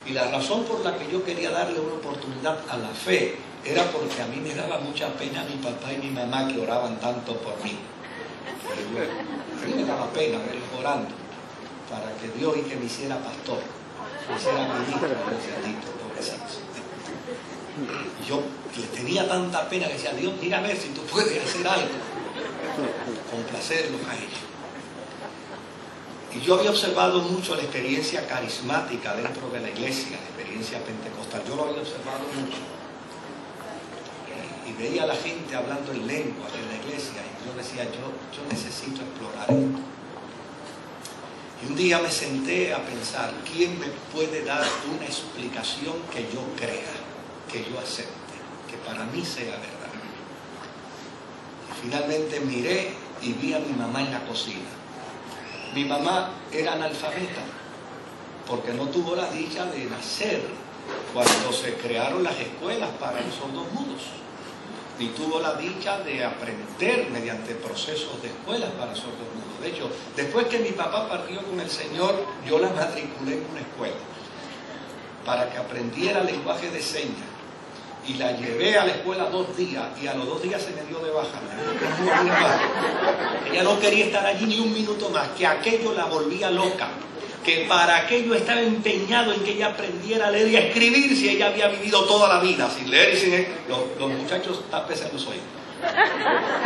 Y la razón por la que yo quería darle una oportunidad a la fe era porque a mí me daba mucha pena mi papá y mi mamá que oraban tanto por mí. A mí me daba pena verlos orando para que Dios y que me hiciera pastor, me hiciera ministro, pobrecito. Y yo le tenía tanta pena que decía, Dios, mira a ver si tú puedes hacer algo, complacerlos a ellos. Y yo había observado mucho la experiencia carismática dentro de la iglesia, la experiencia pentecostal, yo lo había observado mucho. Y veía a la gente hablando en lenguas en la iglesia y yo decía, yo necesito explorar esto. Y un día me senté a pensar, ¿quién me puede dar una explicación que yo crea, que yo acepte, que para mí sea verdad? Y finalmente miré y vi a mi mamá en la cocina. Mi mamá era analfabeta porque no tuvo la dicha de nacer cuando se crearon las escuelas para los sordomudos, ni tuvo la dicha de aprender mediante procesos de escuelas para sordomudos. De hecho, después que mi papá partió con el Señor, yo la matriculé en una escuela para que aprendiera lenguaje de señas. Y la llevé a la escuela 2 días y a los 2 días se me dio de baja. Ella no quería estar allí ni un minuto más, que aquello la volvía loca, que para aquello estaba empeñado en que ella aprendiera a leer y a escribir si ella había vivido toda la vida sin leer y sin... Los muchachos tápense los oídos.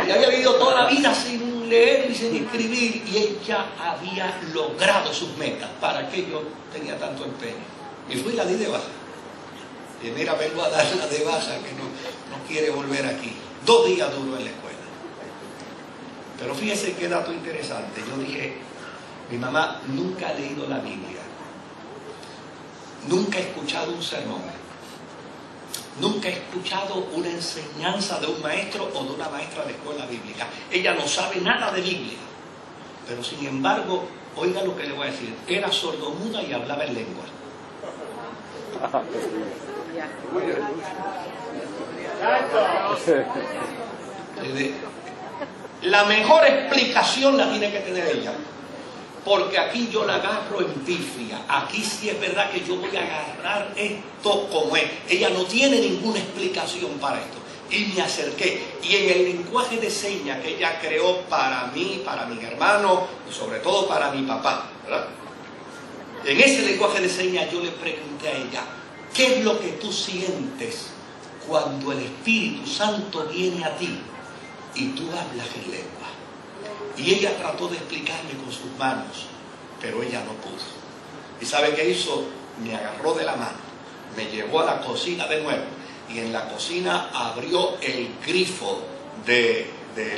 Ella había vivido toda la vida sin leer y sin escribir y ella había logrado sus metas. Para aquello tenía tanto empeño. Y fui y la di de baja. Y mira, vengo a darla de baja que no quiere volver aquí. 2 días duró en la escuela. Pero fíjese qué dato interesante. Yo dije, mi mamá nunca ha leído la Biblia, nunca ha escuchado un sermón, nunca ha escuchado una enseñanza de un maestro o de una maestra de escuela bíblica. Ella no sabe nada de Biblia, pero sin embargo, oiga lo que le voy a decir, era sordomuda y hablaba en lengua. La mejor explicación la tiene que tener ella, porque aquí yo la agarro en pifia. Aquí sí es verdad que yo voy a agarrar esto como es. Ella no tiene ninguna explicación para esto. Y me acerqué, y en el lenguaje de señas que ella creó para mí, para mi hermano y sobre todo para mi papá, ¿verdad? En ese lenguaje de señas yo le pregunté a ella, ¿qué es lo que tú sientes cuando el Espíritu Santo viene a ti y tú hablas en lengua? Y ella trató de explicarme con sus manos, pero ella no pudo. ¿Y sabe qué hizo? Me agarró de la mano, me llevó a la cocina de nuevo, y en la cocina abrió el grifo de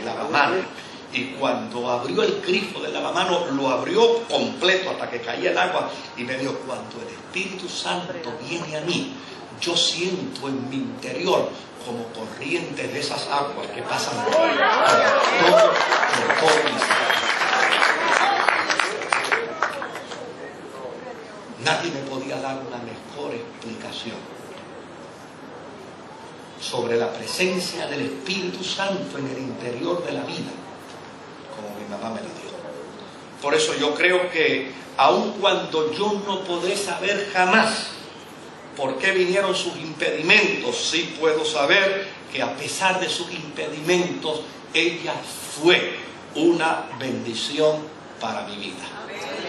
lavamanos. Y cuando abrió el grifo del lavamanos, lo abrió completo hasta que caía el agua, y me dijo, cuando el Espíritu Santo viene a mí, yo siento en mi interior como corrientes de esas aguas que pasan por todo mi ser. Nadie me podía dar una mejor explicación sobre la presencia del Espíritu Santo en el interior de la vida como mi mamá me la dio. Por eso yo creo que aun cuando yo no podré saber jamás por qué vinieron sus impedimentos, sí puedo saber que a pesar de sus impedimentos, ella fue una bendición para mi vida.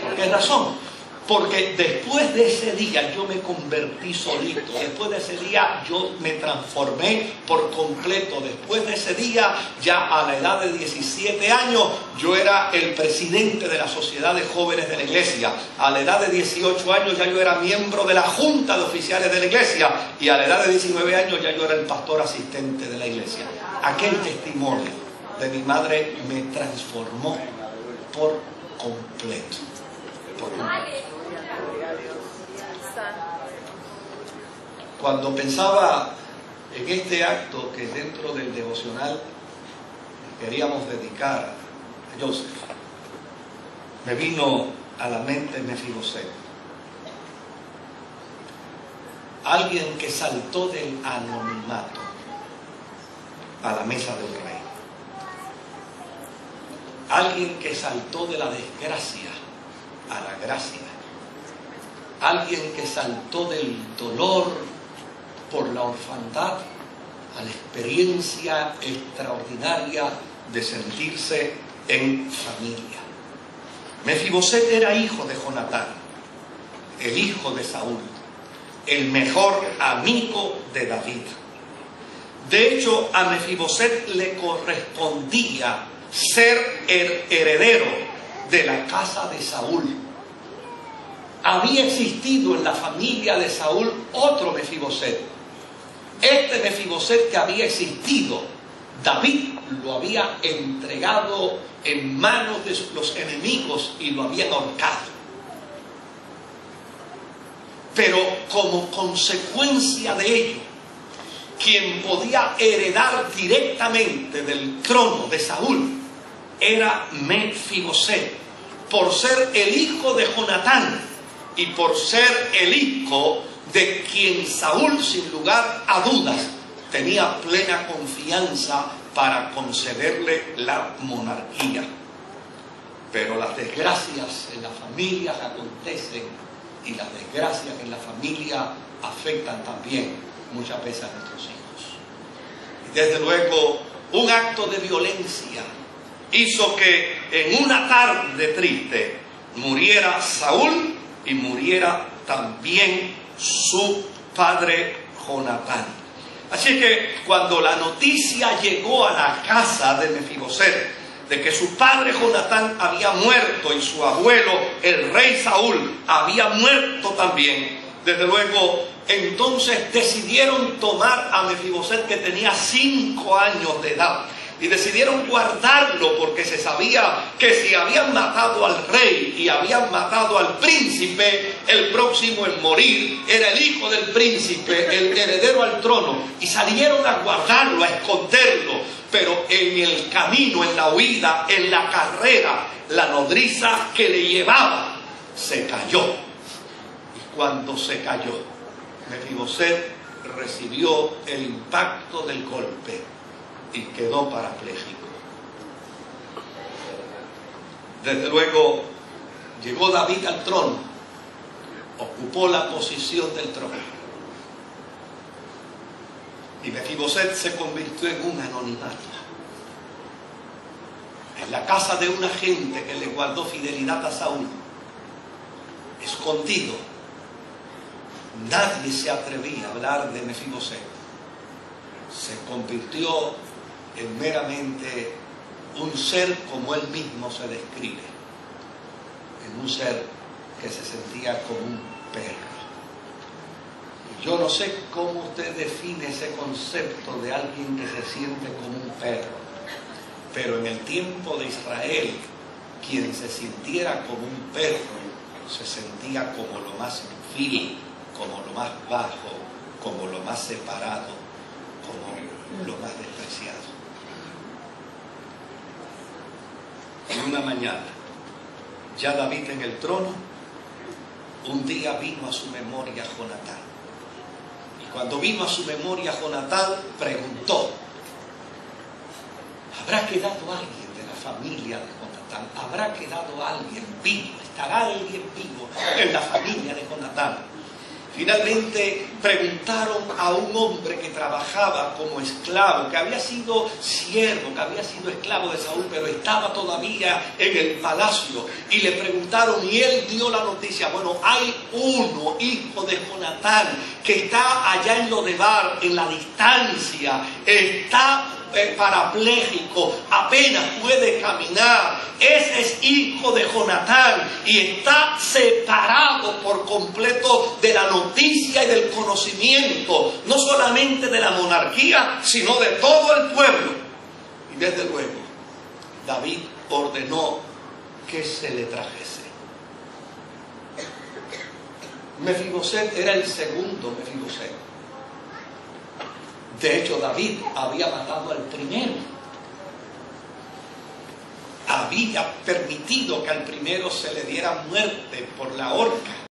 ¿Por qué razón? Porque después de ese día yo me convertí solito. Después de ese día yo me transformé por completo. Después de ese día, ya a la edad de 17 años, yo era el presidente de la sociedad de jóvenes de la iglesia. A la edad de 18 años ya yo era miembro de la junta de oficiales de la iglesia. Y a la edad de 19 años ya yo era el pastor asistente de la iglesia. Aquel testimonio de mi madre me transformó por completo. Por completo. Cuando pensaba en este acto que dentro del devocional queríamos dedicar a Joseph, me vino a la mente Mefiboset, alguien que saltó del anonimato a la mesa del rey, alguien que saltó de la desgracia a la gracia, alguien que saltó del dolor por la orfandad a la experiencia extraordinaria de sentirse en familia. Mefiboset era hijo de Jonatán, el hijo de Saúl, el mejor amigo de David. De hecho, a Mefiboset le correspondía ser el heredero de la casa de Saúl. Había existido en la familia de Saúl otro Mefiboset. Este Mefiboset que había existido, David lo había entregado en manos de los enemigos y lo habían ahorcado. Pero como consecuencia de ello, quien podía heredar directamente del trono de Saúl era Mefiboset, por ser el hijo de Jonatán y por ser el hijo de quien Saúl, sin lugar a dudas, tenía plena confianza para concederle la monarquía. Pero las desgracias en las familias acontecen, y las desgracias en la familia afectan también muchas veces a nuestros hijos. Y desde luego, un acto de violencia hizo que en una tarde triste muriera Saúl y muriera también su padre Jonatán. Así que cuando la noticia llegó a la casa de Mefiboset de que su padre Jonatán había muerto y su abuelo, el rey Saúl, había muerto también, desde luego, entonces decidieron tomar a Mefiboset, que tenía 5 años de edad, y decidieron guardarlo porque se sabía que si habían matado al rey y habían matado al príncipe, el próximo en morir era el hijo del príncipe, el heredero al trono, y salieron a guardarlo, a esconderlo. Pero en el camino, en la huida, en la carrera, la nodriza que le llevaba se cayó. Y cuando se cayó, Mefiboset recibió el impacto del golpe y quedó parapléjico. Desde luego, llegó David al trono, ocupó la posición del trono. Y Mefiboset se convirtió en un anonimato. En la casa de una gente que le guardó fidelidad a Saúl, escondido, nadie se atrevía a hablar de Mefiboset. Se convirtió en meramente un ser como él mismo se describe, en un ser que se sentía como un perro. Yo no sé cómo usted define ese concepto de alguien que se siente como un perro, pero en el tiempo de Israel, quien se sintiera como un perro, se sentía como lo más vil, como lo más bajo, como lo más separado, como lo más despreciado. En una mañana, ya David en el trono, un día vino a su memoria Jonatán. Cuando vino a su memoria Jonatán, preguntó: ¿habrá quedado alguien de la familia de Jonatán? ¿Habrá quedado alguien vivo? ¿Estará alguien vivo en la familia de Jonatán? Finalmente preguntaron a un hombre que trabajaba como esclavo, que había sido siervo, que había sido esclavo de Saúl, pero estaba todavía en el palacio. Y le preguntaron y él dio la noticia: bueno, hay uno, hijo de Jonatán, que está allá en Lodebar, en la distancia, está parapléjico, apenas puede caminar. Ese es hijo de Jonatán y está separado por completo de la noticia y del conocimiento, no solamente de la monarquía, sino de todo el pueblo. Y desde luego, David ordenó que se le trajese. Mefiboset era el segundo Mefiboset. De hecho, David había matado al primero. Había permitido que al primero se le diera muerte por la horca.